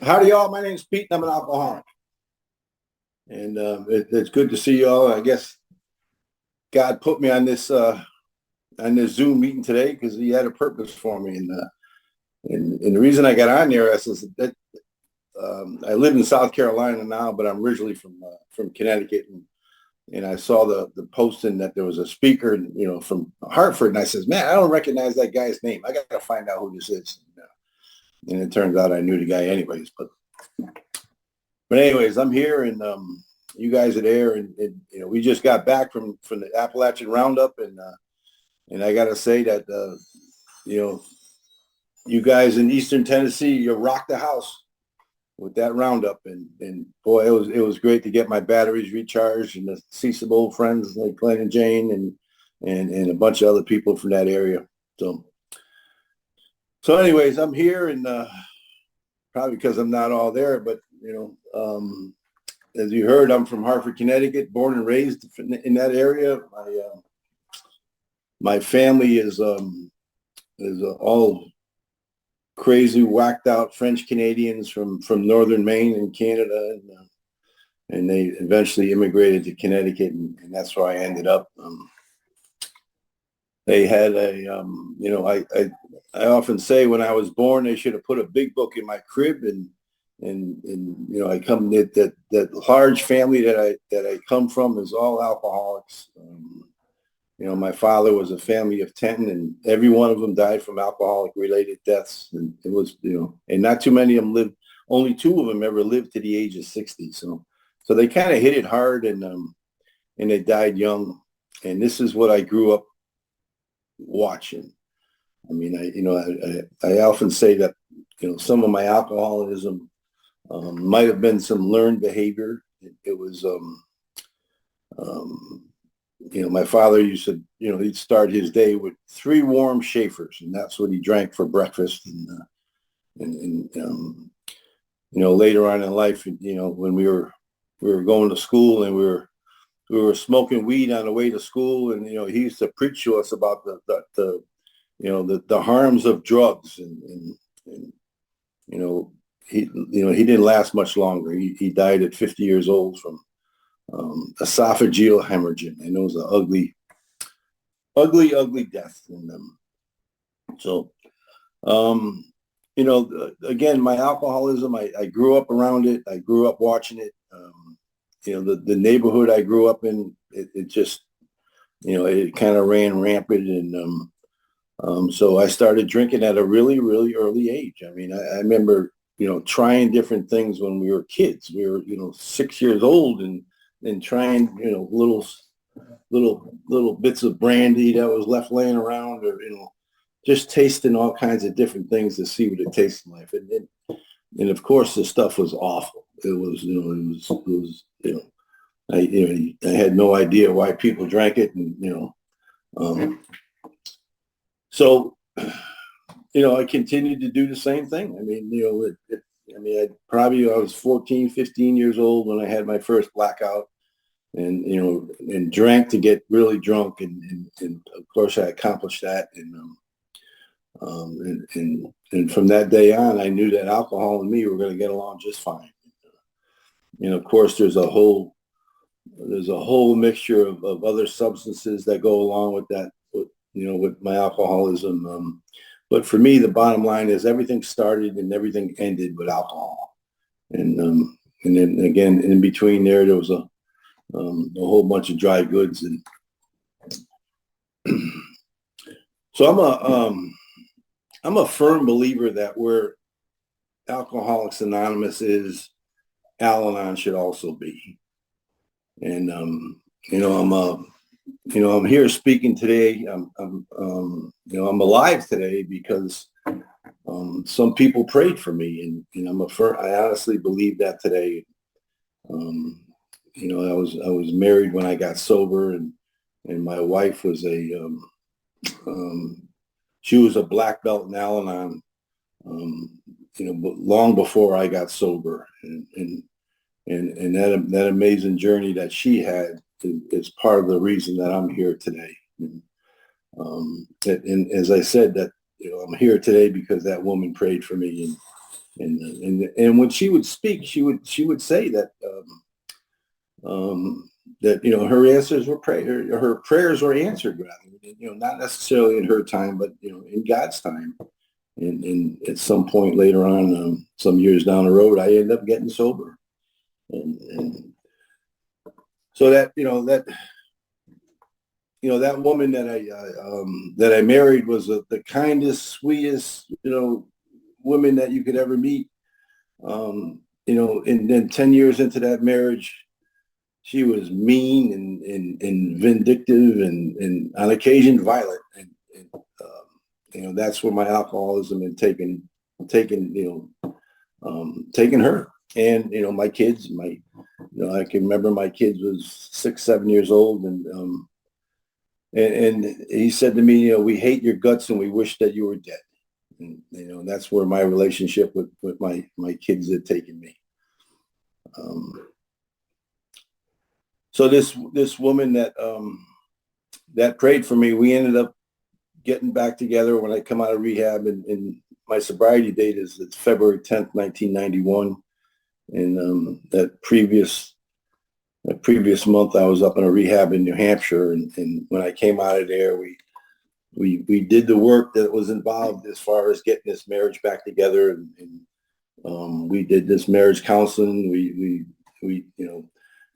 Howdy, y'all. My name's Pete, and I'm an alcoholic. And it's good to see y'all. I guess God put me on this Zoom meeting today because He had a purpose for me. And the reason I got on there is that I live in South Carolina now, but I'm originally from Connecticut, and I saw the posting that there was a speaker, from Hartford, and I says, man, I don't recognize that guy's name. I got to find out who this is. And it turns out I knew the guy anyways, But anyways, I'm here, and you guys are there, and we just got back from the Appalachian Roundup, and I got to say that you know you guys in Eastern Tennessee, you rocked the house with that Roundup, and boy, it was great to get my batteries recharged and to see some old friends like Glenn and Jane and a bunch of other people from that area. So anyways, I'm here, and probably because I'm not all there, but as you heard, I'm from Hartford, Connecticut, born and raised in that area. My family is all crazy, whacked out French Canadians from northern Maine and Canada, and they eventually immigrated to Connecticut, and that's where I ended up. They had I often say when I was born, they should have put a big book in my crib, and I come that large family that I come from is all alcoholics. My father was a family of 10, and every one of them died from alcoholic related deaths. And it was, and not too many of them lived, only 2 of them ever lived to the age of 60. So they kind of hit it hard, and they died young. And this is what I grew up watching. I mean, I often say that, some of my alcoholism might have been some learned behavior. It was, my father used to, he'd start his day with 3 warm Schaefers, and that's what he drank for breakfast. And later on in life, when we were going to school, and we were smoking weed on the way to school, and he used to preach to us about the harms of drugs, and he didn't last much longer. He died at 50 years old from esophageal hemorrhaging, and it was an ugly death. And again, my alcoholism, I grew up around it. I grew up watching it. The neighborhood I grew up in, it just, it kind of ran rampant. And so I started drinking at a really, really early age. I mean, I remember, trying different things when we were kids. We were, 6 years old, and trying, little bits of brandy that was left laying around, or, just tasting all kinds of different things to see what it tastes like. And of course, the stuff was awful. It was, I had no idea why people drank it. And, so, I continued to do the same thing. I mean, I was 14, 15 years old when I had my first blackout, and, and drank to get really drunk. And of course I accomplished that. And from that day on, I knew that alcohol and me were going to get along just fine. Of course, there's a whole mixture of other substances that go along with that, with my alcoholism. But for me, the bottom line is everything started and everything ended with alcohol. And then again, in between there was a whole bunch of dry goods. And so I'm a firm believer that where Alcoholics Anonymous is, Al-Anon should also be. And I'm here speaking today. I'm alive today because some people prayed for me, and I honestly believe that today. I was married when I got sober, and my wife was she was a black belt in Al-Anon, but long before I got sober, and that amazing journey that she had is part of the reason that I'm here today. And as I said, that I'm here today because that woman prayed for me, And when she would speak, she would say that that her answers were her prayers were answered, rather, not necessarily in her time, but in God's time. And at some point later on, some years down the road, I ended up getting sober, and so that woman that I married was the kindest, sweetest woman that you could ever meet. And then 10 years into that marriage, she was mean and vindictive and on occasion violent. And that's where my alcoholism had taken her. And my kids, I can remember my kids was 6, 7 years old, and he said to me, we hate your guts and we wish that you were dead. And that's where my relationship with my kids had taken me. So this woman that prayed for me, we ended up getting back together when I come out of rehab, and my sobriety date is February 10th, 1991. And that previous month, I was up in a rehab in New Hampshire, and when I came out of there, we did the work that was involved as far as getting this marriage back together, and we did this marriage counseling. We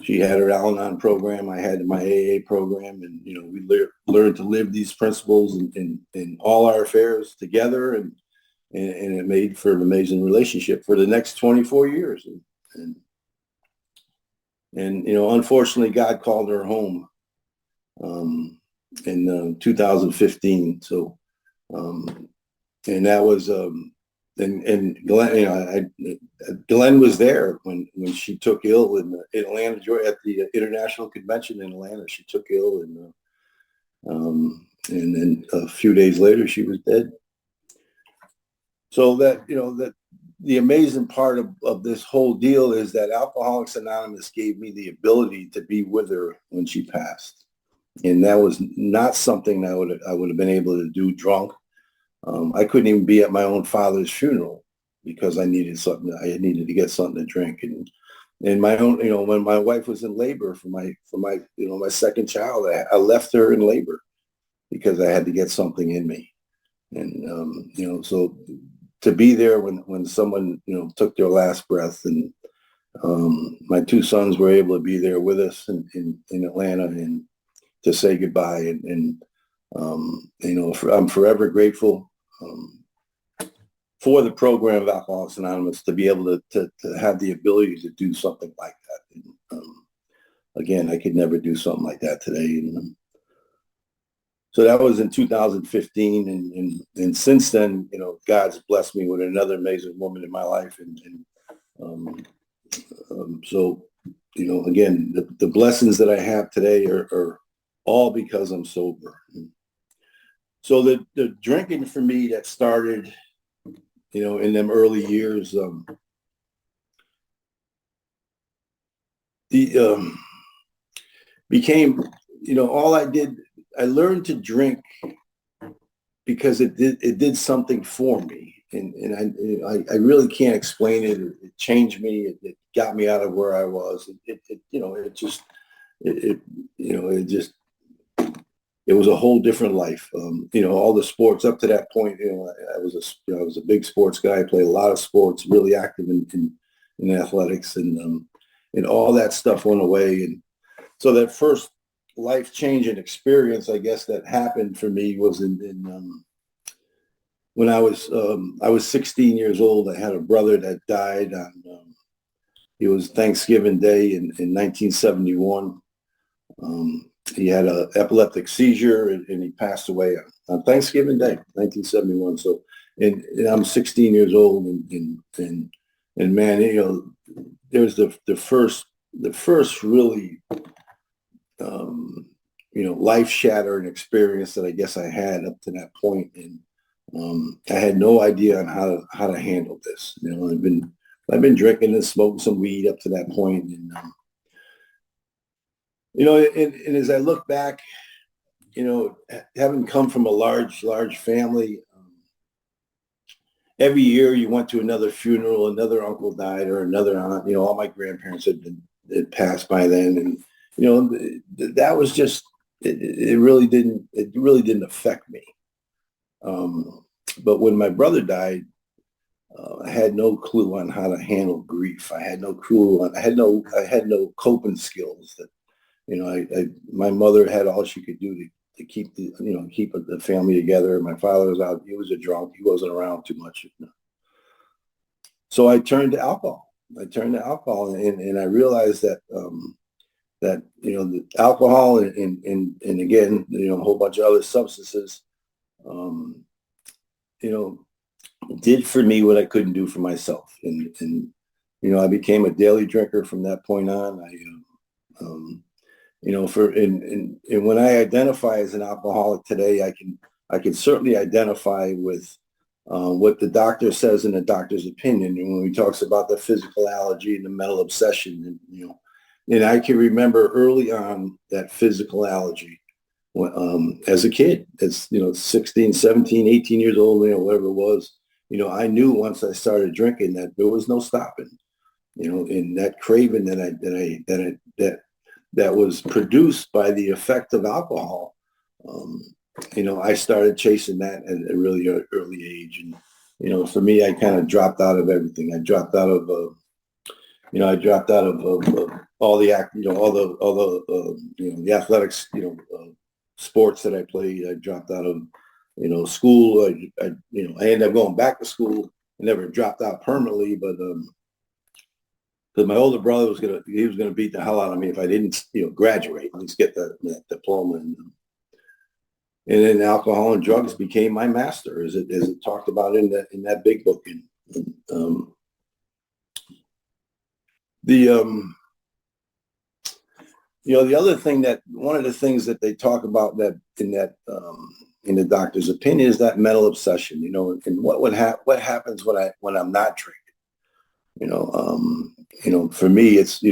she had her Al-Anon program, I had my AA program, and we learned to live these principles in all our affairs together, and it made for an amazing relationship for the next 24 years. And unfortunately, God called her home in 2015. So, and that was and Glenn, Glenn was there when she took ill in Atlanta, Georgia, at the International Convention in Atlanta. She took ill, and then a few days later, she was dead. So that the amazing part of this whole deal is that Alcoholics Anonymous gave me the ability to be with her when she passed, and that was not something I would have been able to do drunk. I couldn't even be at my own father's funeral because I needed something. I needed to get something to drink, and my own, when my wife was in labor for my my second child, I left her in labor because I had to get something in me, and so to be there when someone took their last breath, and my two sons were able to be there with us in Atlanta and to say goodbye, and I'm forever grateful for the program of Alcoholics Anonymous to be able to have the ability to do something like that. And, again, I could never do something like that today. And so that was in 2015, and since then, God's blessed me with another amazing woman in my life, so again, the blessings that I have today are all because I'm sober. So the drinking for me that started, in them early years, became, all I did. I learned to drink because it did something for me, and I really can't explain it. It changed me. It got me out of where I was. It was a whole different life. All the sports up to that point, I was a big sports guy. I played a lot of sports, really active in athletics, and all that stuff went away. And so that first life-changing experience, I guess, that happened for me was when I was 16 years old. I had a brother that died on it was Thanksgiving Day in 1971. He had an epileptic seizure, and he passed away on Thanksgiving Day, 1971. So, and I'm 16 years old, and man, there's the first really, life-shattering experience that I guess I had up to that point, and I had no idea on how to handle this. I've been drinking and smoking some weed up to that point, and and as I look back, having come from a large family, every year you went to another funeral, another uncle died or another aunt. All my grandparents had passed by then, and that was just it really didn't affect me. But when my brother died, I had no clue on how to handle grief. I had no clue on. I had no coping skills. That my mother had all she could do to keep the family together. My father was out. He was a drunk. He wasn't around too much. So I turned to alcohol. And I realized that the alcohol and again, a whole bunch of other substances, did for me what I couldn't do for myself. And I became a daily drinker from that point on. And when I identify as an alcoholic today, I can certainly identify with what the doctor says in the doctor's opinion. And when he talks about the physical allergy and the mental obsession, and I can remember early on that physical allergy as a kid, as 16, 17, 18 years old, whatever it was. I knew once I started drinking that there was no stopping. In that craving that was produced by the effect of alcohol. I started chasing that at a really early age, and for me, I kind of dropped out of everything. I dropped out of all the the athletics, sports that I played. I dropped out of school. I ended up going back to school. I never dropped out permanently, but because my older brother was gonna beat the hell out of me if I didn't graduate, at least get that diploma. And then alcohol and drugs became my master, as it talked about in that big book. The other thing, that one of the things that they talk about in the doctor's opinion is that mental obsession, and what happens when I'm not drinking. For me, it's,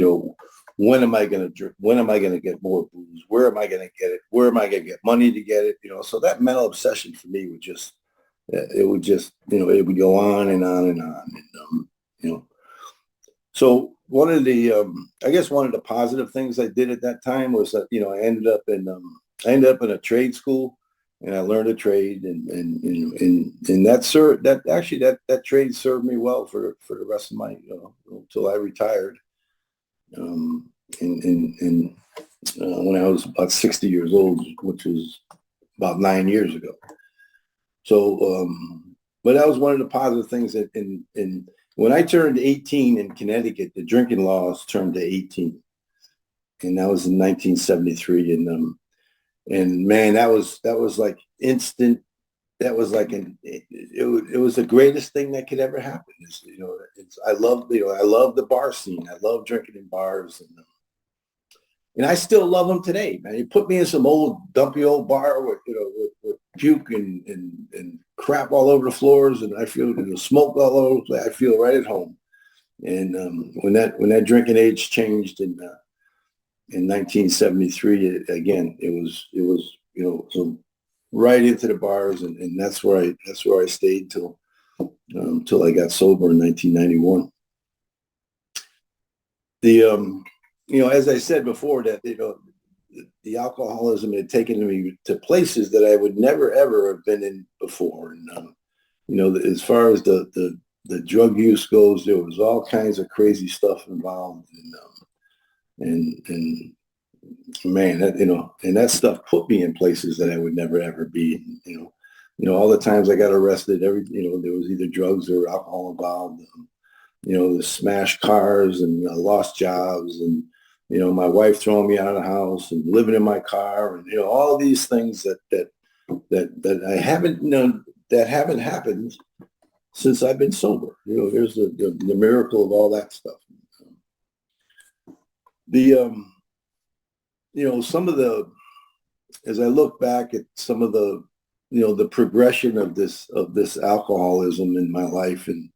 when am I going to drink? When am I going to get more booze? Where am I going to get it? Where am I going to get money to get it? So that mental obsession for me would it would go on and on and on. And, so one of the positive things I did at that time was that, I ended up in a trade school, and I learned a trade, and that trade served me well for the rest of my, until I retired. When I was about 60 years old, which was about 9 years ago. So, but that was one of the positive things that when I turned 18 in Connecticut, the drinking laws turned to 18, and that was in 1973. And man, that was like instant. That was like it was the greatest thing that could ever happen. I love the bar scene. I love drinking in bars, and I still love them today, man. You put me in some dumpy old bar with puke and crap all over the floors, and I feel smoke all over the place. I feel right at home. And when that drinking age changed in 1973, it was right into the bars, and that's where I stayed till I got sober in 1991. As I said before, that the alcoholism had taken me to places that I would never ever have been in before, and as far as the drug use goes, there was all kinds of crazy stuff involved, and man, and that stuff put me in places that I would never ever be. All the times I got arrested, there was either drugs or alcohol involved. The smashed cars, and lost jobs, and my wife throwing me out of the house and living in my car, and all these things that I haven't that haven't happened since I've been sober. There's the miracle of all that stuff. As I look back at some of the progression of this alcoholism in my life, and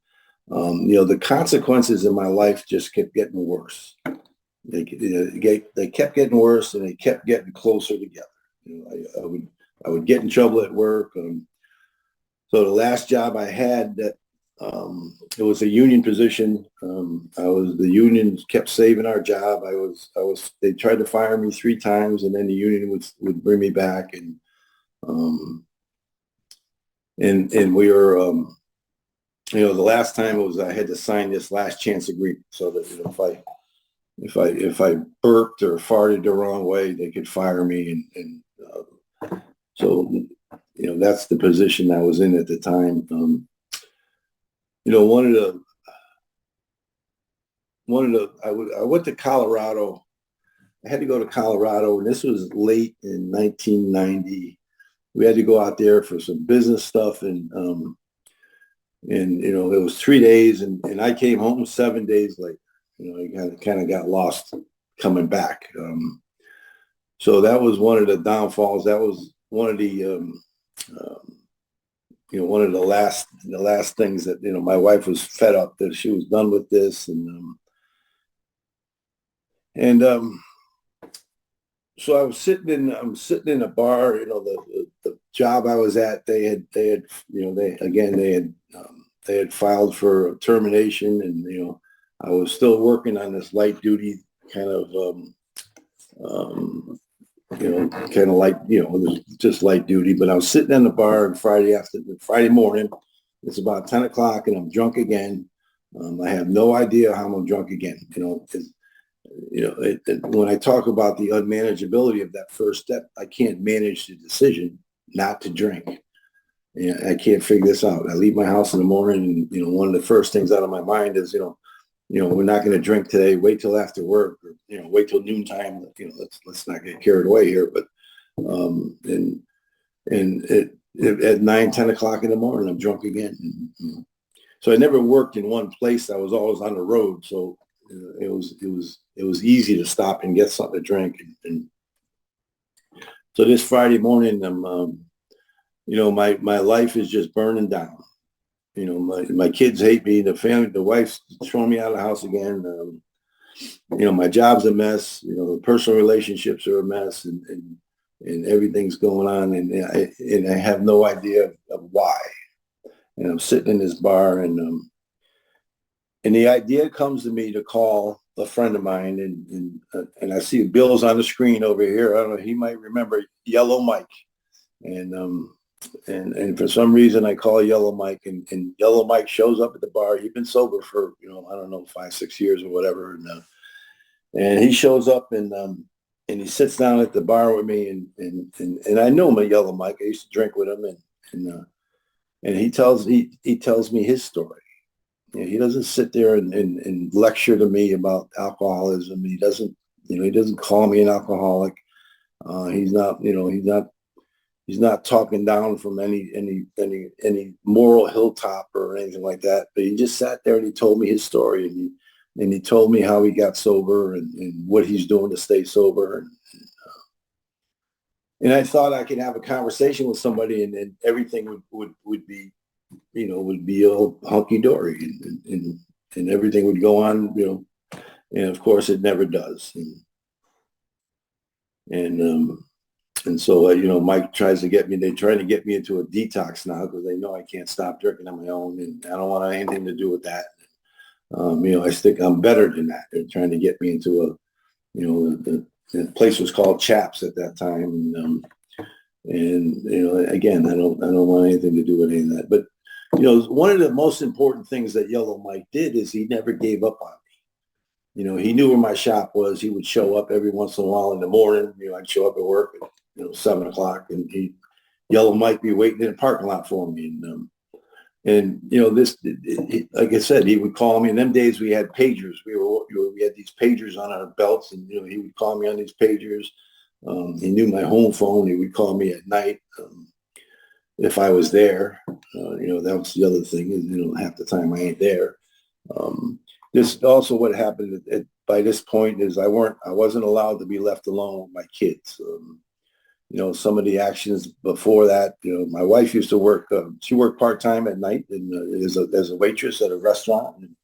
the consequences in my life just kept getting worse. They kept getting worse, and they kept getting closer together. I would get in trouble at work. So the last job I had, that It was a union position. The union kept saving our job. They tried to fire me 3 times, and then the union would bring me back. Um, and we were, the last time it was, I had to sign this last chance agreement so that, if I burped or farted the wrong way, they could fire me. So, that's the position I was in at the time. I went to Colorado. I had to go to Colorado, and this was late in 1990. We had to go out there for some business stuff, and it was 3 days, and I came home 7 days late. I kind of got lost coming back. So that was one of the downfalls. That was one of the one of the last things that, my wife was fed up that she was done with this. So I'm sitting in a bar, the job I was at, they had filed for termination, and, I was still working on this light duty kind of, just light duty. But I was sitting in the bar on Friday morning. It's about 10 o'clock, and I'm drunk again. I have no idea how I'm drunk again. When I talk about the unmanageability of that first step, I can't manage the decision not to drink. And I can't figure this out. I leave my house in the morning, and, one of the first things out of my mind is, we're not going to drink today. Wait till after work, or, wait till noontime. Let's not get carried away here. But at 9, 10 o'clock in the morning, I'm drunk again. So I never worked in one place. I was always on the road. So it was easy to stop and get something to drink. And so this Friday morning, my life is just burning down. My kids hate me. The wife's throwing me out of the house again. My job's a mess. The personal relationships are a mess, and everything's going on, and I have no idea of why. And I'm sitting in this bar, and the idea comes to me to call a friend of mine, and I see Bill's on the screen over here. I don't know. He might remember Yellow Mike, and for some reason I call Yellow Mike, and Yellow Mike shows up at the bar. He's been sober for, I don't know, 5, 6 years or whatever. And he shows up, and he sits down at the bar with me, and I know him, a Yellow Mike. I used to drink with him, and he tells me his story. He doesn't sit there and lecture to me about alcoholism. He doesn't call me an alcoholic. He's not talking down from any moral hilltop or anything like that. But he just sat there and he told me his story, and he told me how he got sober and what he's doing to stay sober. And I thought I could have a conversation with somebody, and everything would be, would be all hunky dory, and everything would go on, and of course it never does. And so, Mike tries to get me. They're trying to get me into a detox now because they know I can't stop drinking on my own, and I don't want anything to do with that. I'm better than that. They're trying to get me into the place was called Chaps at that time, and again, I don't want anything to do with any of that. But one of the most important things that Yellow Mike did is he never gave up on me. He knew where my shop was. He would show up every once in a while in the morning. I'd show up at work at 7 o'clock, and Yellow Mike be waiting in the parking lot for me. Like I said, he would call me. In them days, we had pagers. We had these pagers on our belts, and he would call me on these pagers. He knew my home phone. He would call me at night if I was there. That was the other thing is, half the time I ain't there. This also what happened by this point is I wasn't allowed to be left alone with my kids. Some of the actions before that, my wife used to work, she worked part-time at night and as a waitress at a restaurant. And,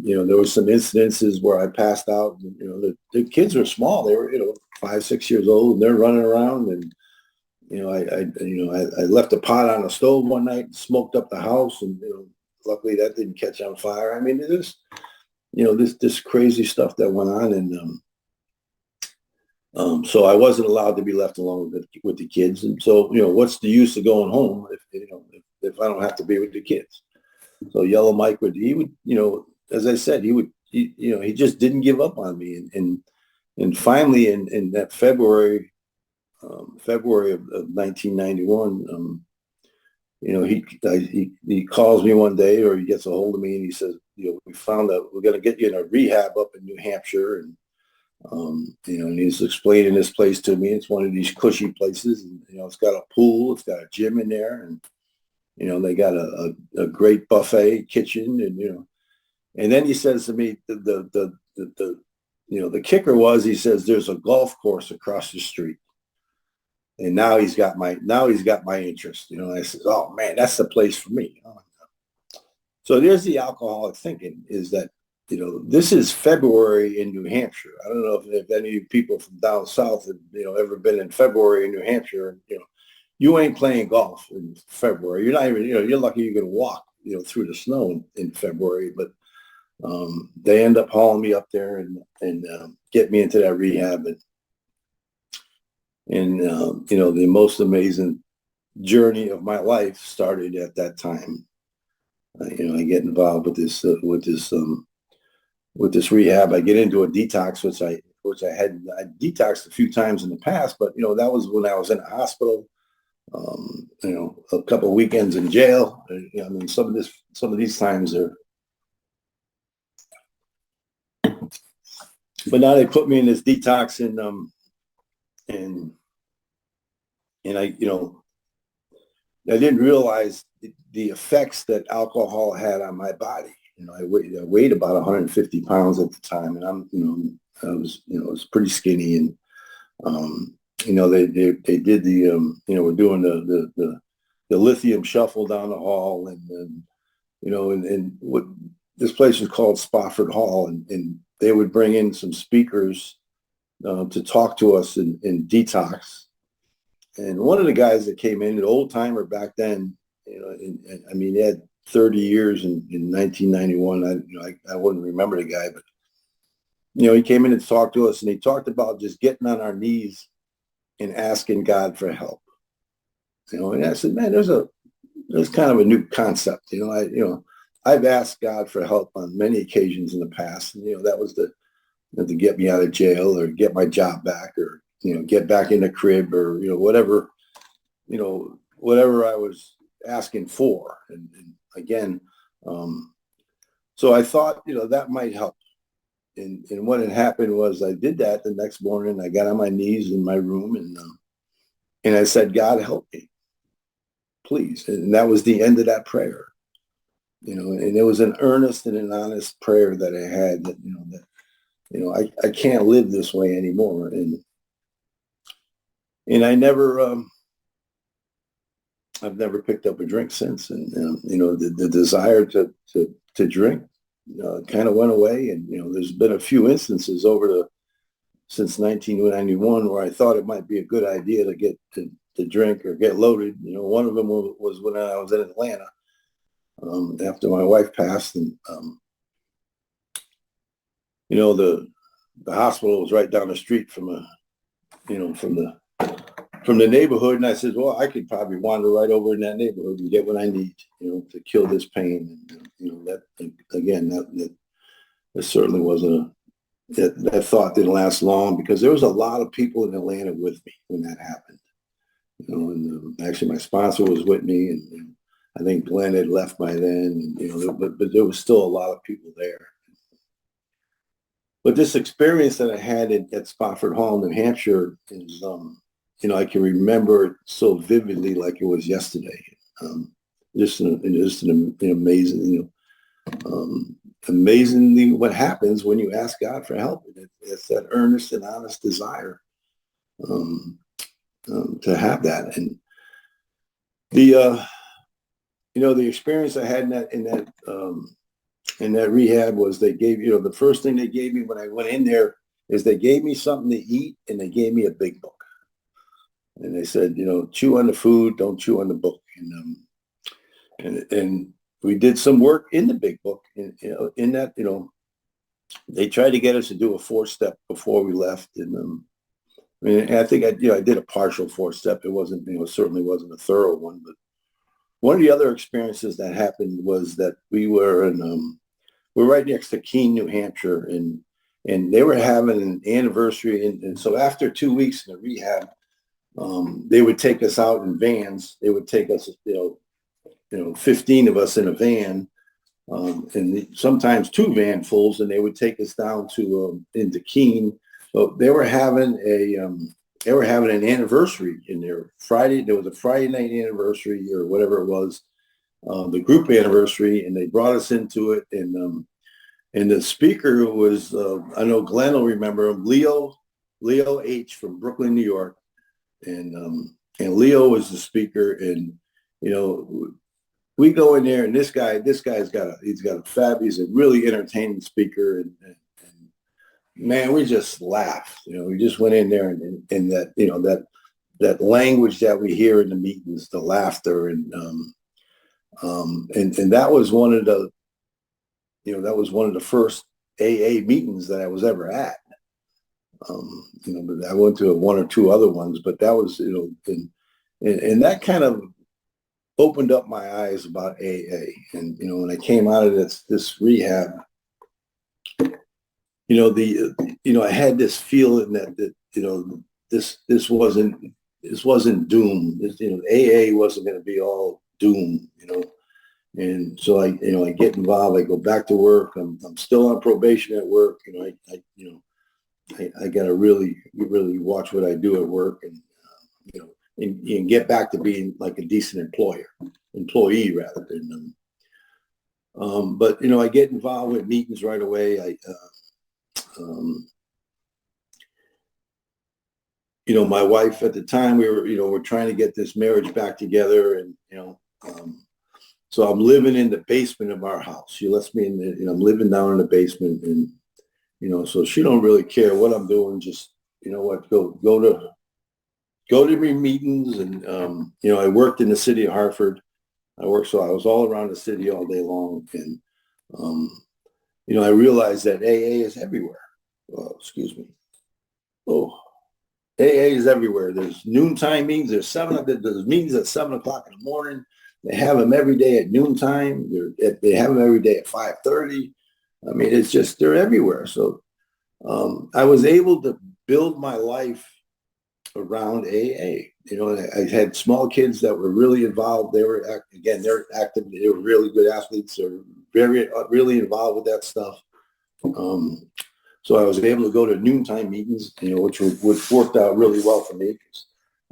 there were some incidences where I passed out. And, the kids were small. They were, 5, 6 years old, and they're running around. And, I left a pot on the stove one night and smoked up the house. And, luckily that didn't catch on fire. I mean, there's, this crazy stuff that went on. And so I wasn't allowed to be left alone with the kids. And so, what's the use of going home if I don't have to be with the kids? So Yellow Mike he would, as I said, he just didn't give up on me. And finally in that February of 1991, he calls me one day, or he gets a hold of me, and he says, we found out we're going to get you in a rehab up in New Hampshire. And and he's explaining this place to me. It's one of these cushy places, and it's got a pool, it's got a gym in there, and they got a great buffet kitchen, and then he says to me, the kicker was, he says, there's a golf course across the street, and now he's got my interest. I said, oh man, that's the place for me. So there's the alcoholic thinking, is that this is February in New Hampshire. I don't know if any of you people from down south have ever been in February in New Hampshire. You ain't playing golf in February. You're not even, you're lucky you can walk, through the snow in February. But they end up hauling me up there and get me into that rehab. And the most amazing journey of my life started at that time. I get involved with this rehab. I get into a detox, which I detoxed a few times in the past, but that was when I was in the hospital. A couple of weekends in jail. I mean, some of these times are. But now they put me in this detox, and I I didn't realize the effects that alcohol had on my body. I weighed about 150 pounds at the time, and I was pretty skinny, and they did the we're doing the lithium shuffle down the hall, and what this place was called Spofford Hall, and they would bring in some speakers to talk to us in detox. And one of the guys that came in, an old timer back then, he had 30 years in 1991. I wouldn't remember the guy, but he came in and talked to us, and he talked about just getting on our knees and asking God for help. And I said, man, there's kind of a new concept. I've asked God for help on many occasions in the past, and that was to get me out of jail, or get my job back, or get back in the crib, or whatever I was asking for. And again, so I thought that might help. And what had happened was, I did that the next morning. I got on my knees in my room, and I said, God, help me, please. And that was the end of that prayer. And it was an earnest and an honest prayer that I had, that I can't live this way anymore. And I've never picked up a drink since. And the desire to drink kind of went away. And there's been a few instances since 1991 where I thought it might be a good idea to get to drink or get loaded. One of them was when I was in Atlanta, after my wife passed, and the hospital was right down the street from the neighborhood, and I said, well, I could probably wander right over in that neighborhood and get what I need, to kill this pain. And that again, that certainly wasn't that thought didn't last long, because there was a lot of people in Atlanta with me when that happened. And actually my sponsor was with me, and I think Glenn had left by then, and but there was still a lot of people there. But this experience that I had at Spofford Hall, New Hampshire, is I can remember it so vividly, like it was yesterday. Just an amazing, amazingly what happens when you ask God for help. It's that earnest and honest desire to have that. And the experience I had in that rehab was, they gave, the first thing they gave me when I went in there is they gave me something to eat, and they gave me a big book. And they said, chew on the food, don't chew on the book. And we did some work in the big book. In that, they tried to get us to do a 4-step before we left, and I think I did a partial 4-step. It wasn't, certainly wasn't a thorough one. But one of the other experiences that happened was that we're right next to Keene, New Hampshire, and they were having an anniversary, and so after 2 weeks in the rehab, they would take us out in vans. They would take us, 15 of us in a van, and sometimes 2 vanfuls, and they would take us down to into Keene. So they were having an anniversary in there. Friday, there was a Friday night anniversary or whatever it was, the group anniversary, and they brought us into it. And the speaker was, I know Glenn will remember him, Leo H. from Brooklyn, New York, and Leo was the speaker. And we go in there, and he's a really entertaining speaker, and man, we just laughed. We just went in there, and that language that we hear in the meetings, the laughter, and that was one of the first AA meetings that I was ever at. But I went to 1 or 2 other ones, but that was, and that kind of opened up my eyes about AA. And when I came out of this rehab, I had this feeling that this wasn't doom. AA wasn't going to be all doom, And so I get involved. I go back to work. I'm still on probation at work. I got to really watch what I do at work, and get back to being like a decent employee rather than. But I get involved with meetings right away. My wife at the time, we're trying to get this marriage back together, and so I'm living in the basement of our house. She lets me in. I'm living down in the basement, and so she don't really care what I'm doing. Just go to me meetings, and I worked in the city of Hartford. So I was all around the city all day long, and I realized that AA is everywhere. Oh, excuse me. Oh, AA is everywhere. There's noontime meetings. There's meetings at 7:00 in the morning. They have them every day at noontime. They have them every day at 5:30. I mean, it's just, they're everywhere. So I was able to build my life around AA. I had small kids that were really involved. They're active. They were really good athletes. They're really involved with that stuff. So I was able to go to noontime meetings, which worked out really well for me.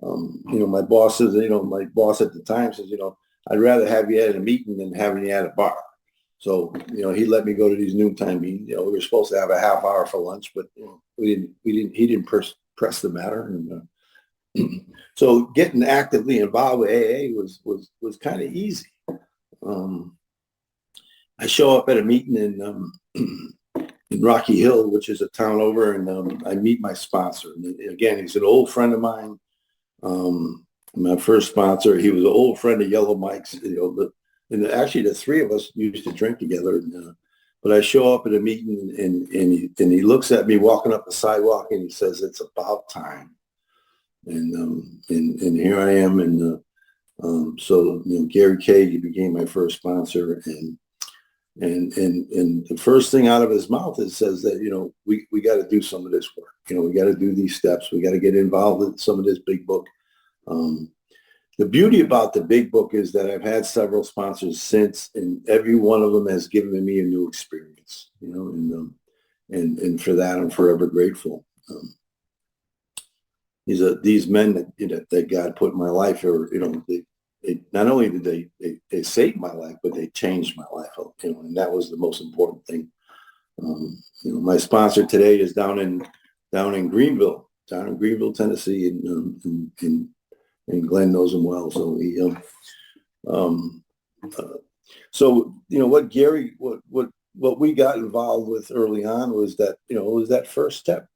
My boss says, my boss at the time says, I'd rather have you at a meeting than having you at a bar. So, he let me go to these noontime meetings. We were supposed to have a half hour for lunch, but he didn't press the matter. And so getting actively involved with AA was kind of easy. I show up at a meeting in Rocky Hill, which is a town over, and I meet my sponsor. And again, he's an old friend of mine. My first sponsor, he was an old friend of Yellow Mike's, and actually the 3 of us used to drink together. But I show up at a meeting, and he looks at me walking up the sidewalk, and he says, "It's about time." And here I am, and so Gary K. became my first sponsor, and the first thing out of his mouth says that we got to do some of this work. We got to do these steps. We got to get involved with some of this big book. The beauty about the big book is that I've had several sponsors since, and every one of them has given me a new experience. And for that I'm forever grateful. These men that God put in my life are, they not only did they save my life, but they changed my life. And that was the most important thing. My sponsor today is down in Greeneville, Tennessee, and Glenn knows him well. So what Gary, what we got involved with early on was that, was that first step.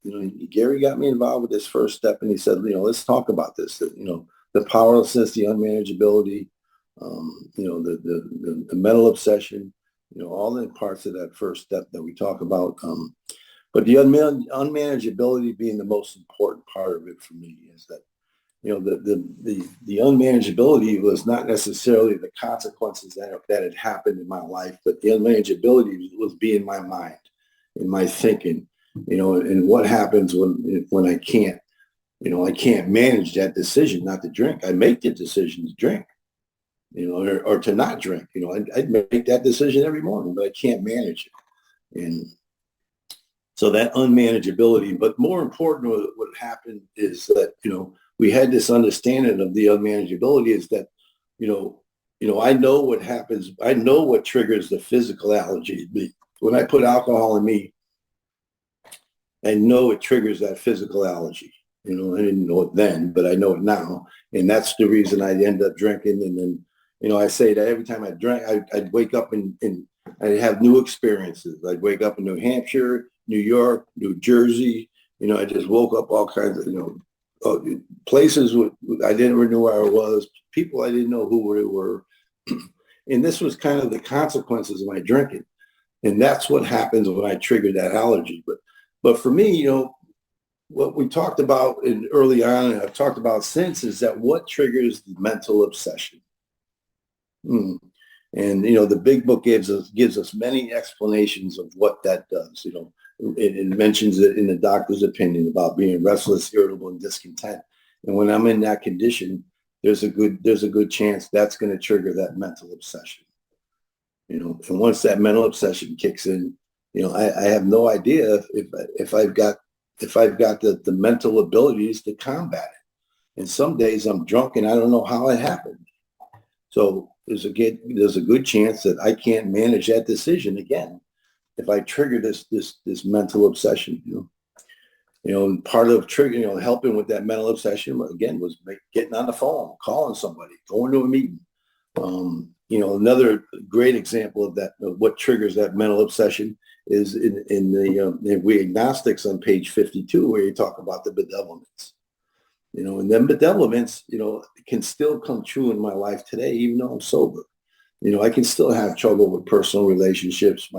Gary got me involved with this first step, and he said, let's talk about this. The powerlessness, the unmanageability, the mental obsession, all the parts of that first step that we talk about. But the unmanageability being the most important part of it for me is that, the unmanageability was not necessarily the consequences that had happened in my life, but the unmanageability was being my mind, in my thinking, and what happens when I can't, I can't manage that decision not to drink. I make the decision to drink, or to not drink. I'd make that decision every morning, but I can't manage it. And so that unmanageability, but more important, what happened is that, we had this understanding of the unmanageability is that, I know what happens. I know what triggers the physical allergy. When I put alcohol in me, I know it triggers that physical allergy. I didn't know it then, but I know it now. And that's the reason I end up drinking. And then, I say that every time I drank, I'd wake up and I'd have new experiences. I'd wake up in New Hampshire, New York, New Jersey. I just woke up all kinds of, places I didn't know where I was, people I didn't know who they were. And this was kind of the consequences of my drinking. And that's what happens when I trigger that allergy. But for me, what we talked about early on, and I've talked about since, is that what triggers the mental obsession. And the big book gives us many explanations of what that does. It mentions it in the doctor's opinion about being restless, irritable, and discontent. And when I'm in that condition, there's a good chance that's going to trigger that mental obsession. And once that mental obsession kicks in, I have no idea if I've got the mental abilities to combat it. And some days I'm drunk and I don't know how it happened. So there's a good chance that I can't manage that decision again if I trigger this mental obsession. And part of triggering, helping with that mental obsession again was getting on the phone, calling somebody, going to a meeting. Another great example of that, of what triggers that mental obsession, is in the We Agnostics on page 52, where you talk about the bedevilments. And then bedevilments, can still come true in my life today, even though I'm sober. I can still have trouble with personal relationships.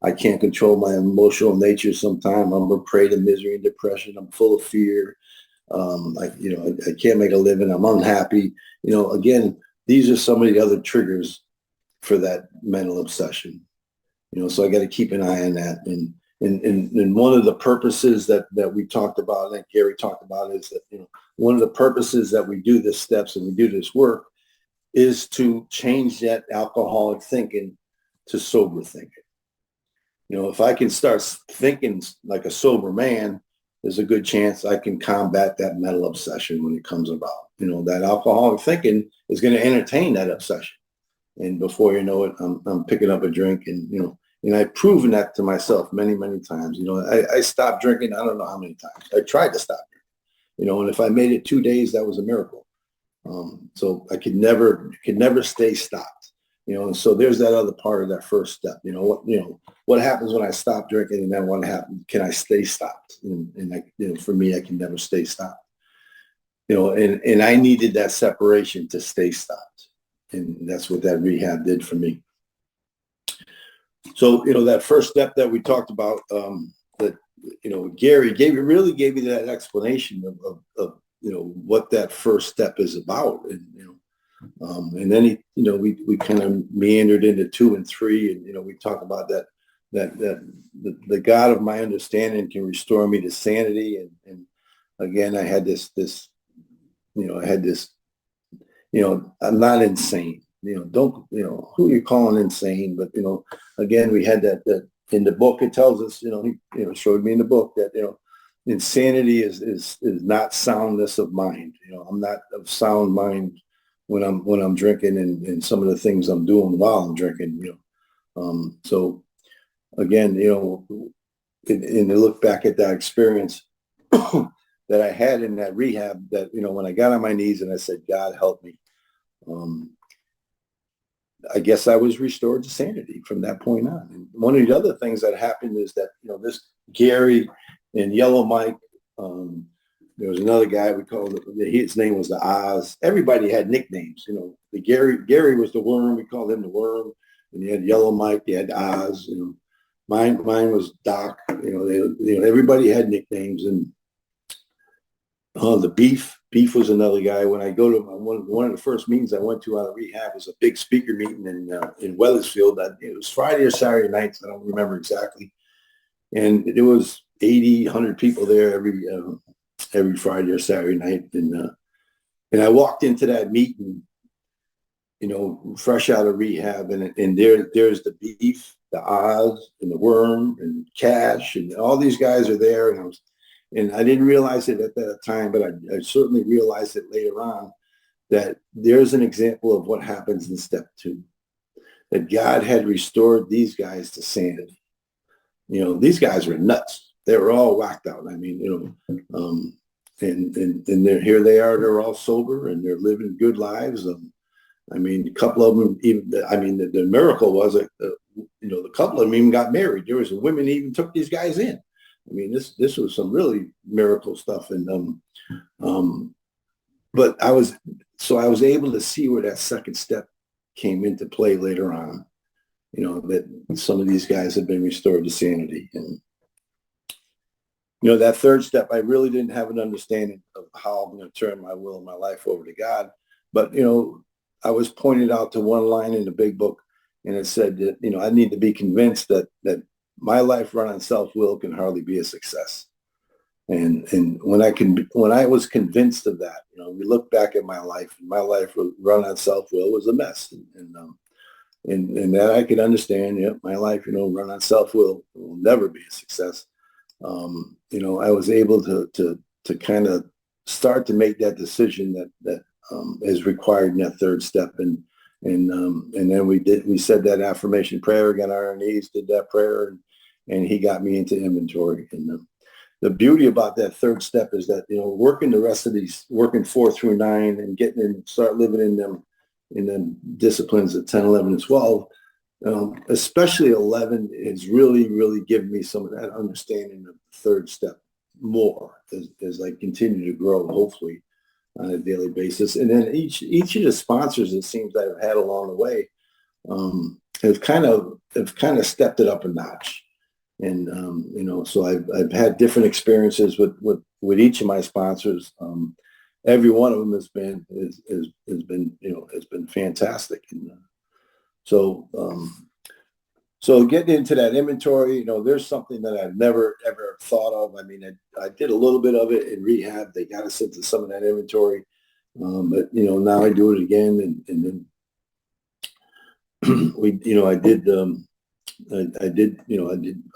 I can't control my emotional nature sometimes. I'm a prey to misery and depression. I'm full of fear. I can't make a living. I'm unhappy. Again, these are some of the other triggers for that mental obsession. So I got to keep an eye on that. And one of the purposes that we talked about, that Gary talked about, is that, one of the purposes that we do this steps and we do this work is to change that alcoholic thinking to sober thinking. If I can start thinking like a sober man, there's a good chance I can combat that mental obsession when it comes about. That alcoholic thinking is going to entertain that obsession. And before you know it, I'm picking up a drink, and I've proven that to myself many, many times. I stopped drinking. I don't know how many times. I tried to stop drinking, and if I made it 2 days, that was a miracle. So I could never stay stopped, and so there's that other part of that first step. What happens when I stop drinking, and then what happens? Can I stay stopped? And for me, I can never stay stopped. And I needed that separation to stay stopped. And that's what that rehab did for me. So, that first step that we talked about, that, Gary really gave me that explanation of what that first step is about. And then we kind of meandered into 2 and 3, and, we talk about that the God of my understanding can restore me to sanity. And again, I had this, I'm not insane. Who you're calling insane, but again, we had that in the book. It tells us, he showed me in the book that insanity is not soundness of mind. I'm not of sound mind when I'm drinking, and some of the things I'm doing while I'm drinking. So again, and to look back at that experience that I had in that rehab, that when I got on my knees and I said, God help me. I guess I was restored to sanity from that point on. And one of the other things that happened is that, this Gary and Yellow Mike, There was another guy we called, his name was the Oz. Everybody had nicknames, you know. The Gary was the Worm. We called him the Worm. And you had Yellow Mike. You had Oz. You know, mine was Doc. You know, everybody had nicknames. And the Beef was another guy. When I go to one of the first meetings I went to out of rehab was a big speaker meeting in Weathersfield. It was Friday or Saturday nights. I don't remember exactly. And it was 80, 100 people there every Friday or Saturday night. And I walked into that meeting, you know, fresh out of rehab, and there's the Beef, the Oz, and the Worm, and Cash, and all these guys are there. And I didn't realize it at that time, but I certainly realized it later on, that there's an example of what happens in step 2, that God had restored these guys to sanity. You know, these guys were nuts. They were all whacked out. I mean, you know, and here they are. They're all sober and they're living good lives. I mean, a couple of them even. I mean, the miracle was that you know, the couple of them even got married. There was women even took these guys in. I mean, this was some really miracle stuff. And but I was able to see where that second step came into play later on. You know, that some of these guys have been restored to sanity. And, you know, that third step, I really didn't have an understanding of how I'm going to turn my will and my life over to God. But, you know, I was pointed out to one line in the big book, and it said that, you know, I need to be convinced that my life run on self-will can hardly be a success. And when I was convinced of that, you know, we look back at my life, and my life run on self-will was a mess. And that I could understand, yeah, my life, you know, run on self-will will never be a success. You know, I was able to kind of start to make that decision that is required in that third step. And then we said that affirmation prayer, got on our knees, did that prayer, and he got me into inventory. And the beauty about that third step is that, you know, working the rest of these, working 4 through 9 and getting in, start living in them disciplines at 10, 11, and 12, especially 11 has really, really given me some of that understanding of the third step more as I continue to grow, hopefully, on a daily basis. And then each of the sponsors, it seems, that I've had along the way have kind of stepped it up a notch. And you know, so I've had different experiences with each of my sponsors. Every one of them has been fantastic. And so getting into that inventory, you know, there's something that I've never ever thought of. I mean, I did a little bit of it in rehab. They got us into some of that inventory, but you know, now I do it again, and then I did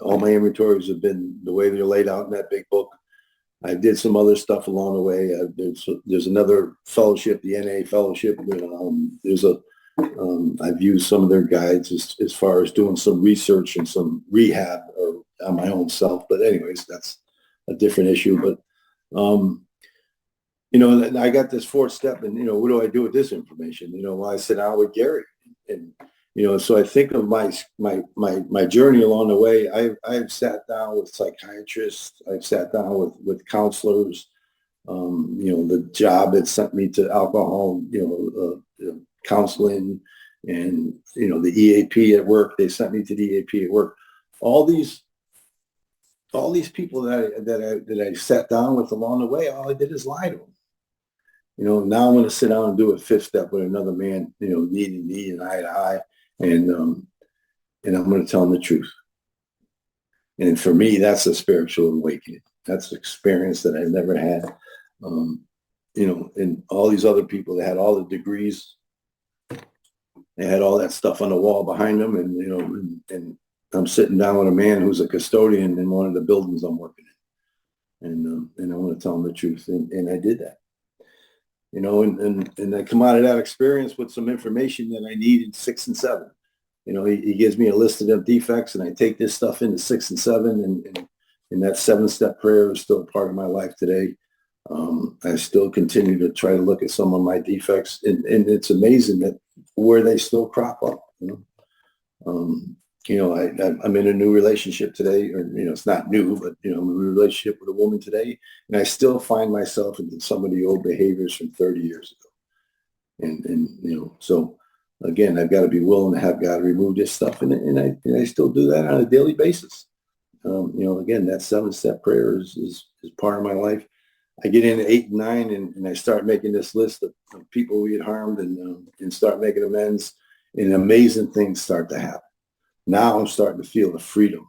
all my inventories have been the way they're laid out in that big book. I did some other stuff along the way. There's another fellowship, the NA fellowship. I've used some of their guides as far as doing some research and some rehab or on my own self. But anyways, that's a different issue. But, you know, I got this fourth step, and, you know, what do I do with this information? You know, well, I sit down with Gary, and, you know, so I think of my journey along the way. I've sat down with psychiatrists. I've sat down with counselors. You know, the job that sent me to alcohol, counseling, and, you know, the EAP at work. They sent me to the EAP at work. All these people that I sat down with along the way, all I did is lie to them. You know, now I'm going to sit down and do a fifth step with another man, you know, knee to knee and eye to eye. And I'm going to tell them the truth. And for me, that's a spiritual awakening. That's an experience that I've never had. You know, and all these other people, they had all the degrees. They had all that stuff on the wall behind them. And, you know, and I'm sitting down with a man who's a custodian in one of the buildings I'm working in. And I want to tell them the truth. And I did that. You know, and I come out of that experience with some information that I need in 6 and 7. You know, he gives me a list of them defects, and I take this stuff into 6 and 7, and that 7-step prayer is still a part of my life today. I still continue to try to look at some of my defects, and it's amazing that where they still crop up. You know, I'm in a new relationship today, or, it's not new, but, I'm in a relationship with a woman today, and I still find myself in some of the old behaviors from 30 years ago. So again, I've got to be willing to have God remove this stuff. And I still do that on a daily basis. Again, that 7-step prayer is part of my life. I get into 8 and 9 and I start making this list of people we had harmed and start making amends, and amazing things start to happen. Now I'm starting to feel the freedom,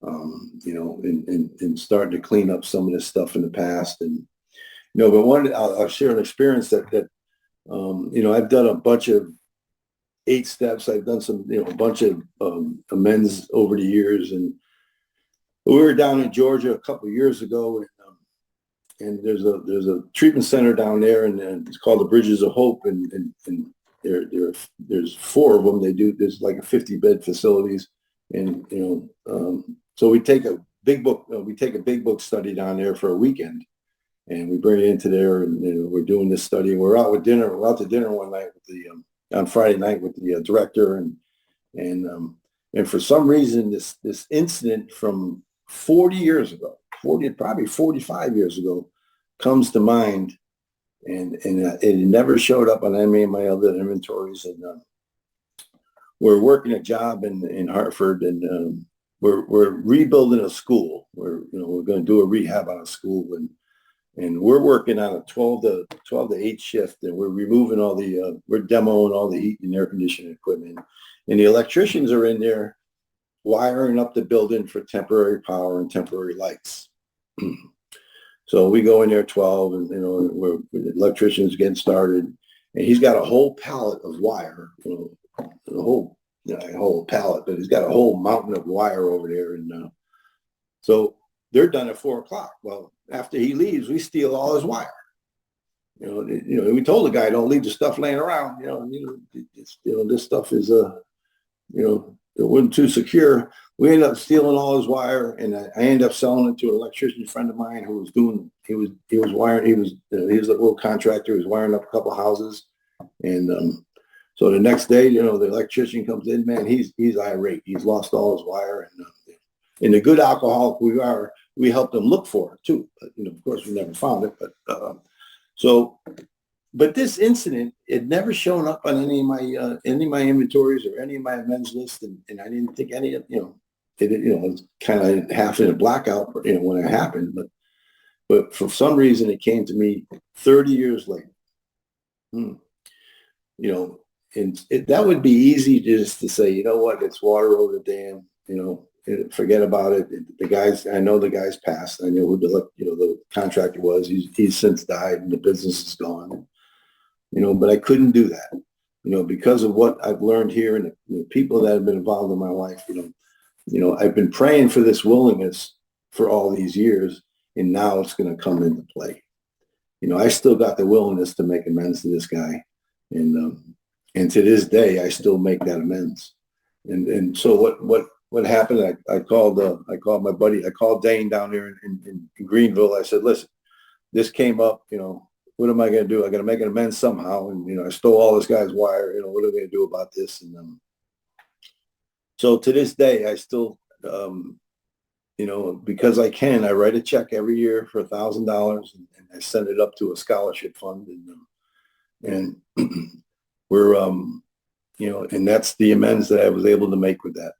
and starting to clean up some of this stuff in the past. And, but I'll share an experience that I've done a bunch of 8 steps. I've done some, a bunch of amends over the years. And we were down in Georgia a couple of years ago, and there's a treatment center down there, and it's called the Bridges of Hope, and there's 4 of them. There's like a 50-bed facilities, and so we take a big book study down there for a weekend, and we bring it into there, and we're doing this study. We're out to dinner one night with on Friday night with the director, and for some reason this incident from 40 years ago, probably 45 years ago, comes to mind, and it never showed up on any of my other inventories. And we're working a job in Hartford, and we're rebuilding a school. We're going to do a rehab on a school, and we're working on a 12 to 8 shift, and we're removing we're demoing all the heat and air conditioning equipment, and the electricians are in there wiring up the building for temporary power and temporary lights. So we go in there 12, and the electrician's getting started, and he's got a whole pallet of wire, a whole pallet, but he's got a whole mountain of wire over there, and so they're done at 4:00. Well, after he leaves, we steal all his wire. We told the guy, don't leave the stuff laying around. This stuff is it wasn't too secure. We ended up stealing all his wire, and I ended up selling it to an electrician friend of mine who was he was wiring. He was a little contractor. He was wiring up a couple of houses, and so the next day, the electrician comes in. Man, he's irate. He's lost all his wire, and the good alcoholic we are, we helped him look for it too. But of course, we never found it. But this incident, it never shown up on any of my inventories or any of my amends list, and I didn't think any of it was kind of half in a blackout when it happened, but for some reason it came to me 30 years later. And that would be easy just to say, what, it's water over the dam, forget about it. I know the guy's passed. I know who the contractor was. He's since died, and the business is gone. But I couldn't do that, because of what I've learned here and the people that have been involved in my life. I've been praying for this willingness for all these years, and now it's going to come into play. I still got the willingness to make amends to this guy, and to this day I still make that amends. And so what happened? I called my buddy. I called Dane down there in Greeneville. I said, listen, this came up. What am I going to do? I got to make an amends somehow. And, I stole all this guy's wire. What are we going to do about this? And so to this day, I still, because I can, I write a check every year for $1,000, and I send it up to a scholarship fund. And we're, and that's the amends that I was able to make with that,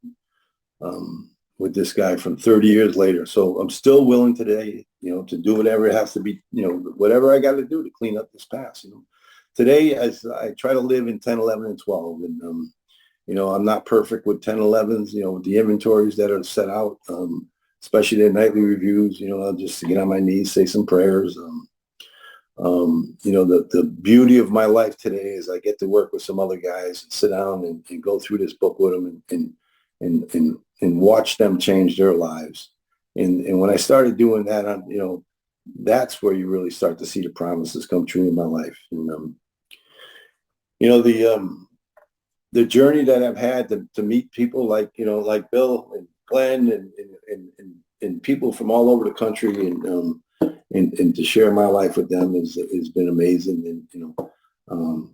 with this guy from 30 years later. So I'm still willing today, to do whatever it has to be, whatever I got to do to clean up this past. Today, as I try to live in 10, 11, and 12, and I'm not perfect with 10, 11s, with the inventories that are set out, especially the nightly reviews. I'll just get on my knees, say some prayers. The beauty of my life today is I get to work with some other guys and sit down and go through this book with them and watch them change their lives. And when I started doing that, that's where you really start to see the promises come true in my life. And, the journey that I've had to meet people like Bill and Glenn and people from all over the country and to share my life with them has been amazing. And,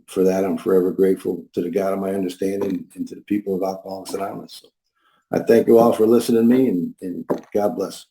for that, I'm forever grateful to the God of my understanding and to the people of Alcoholics Anonymous. So I thank you all for listening to me, and God bless.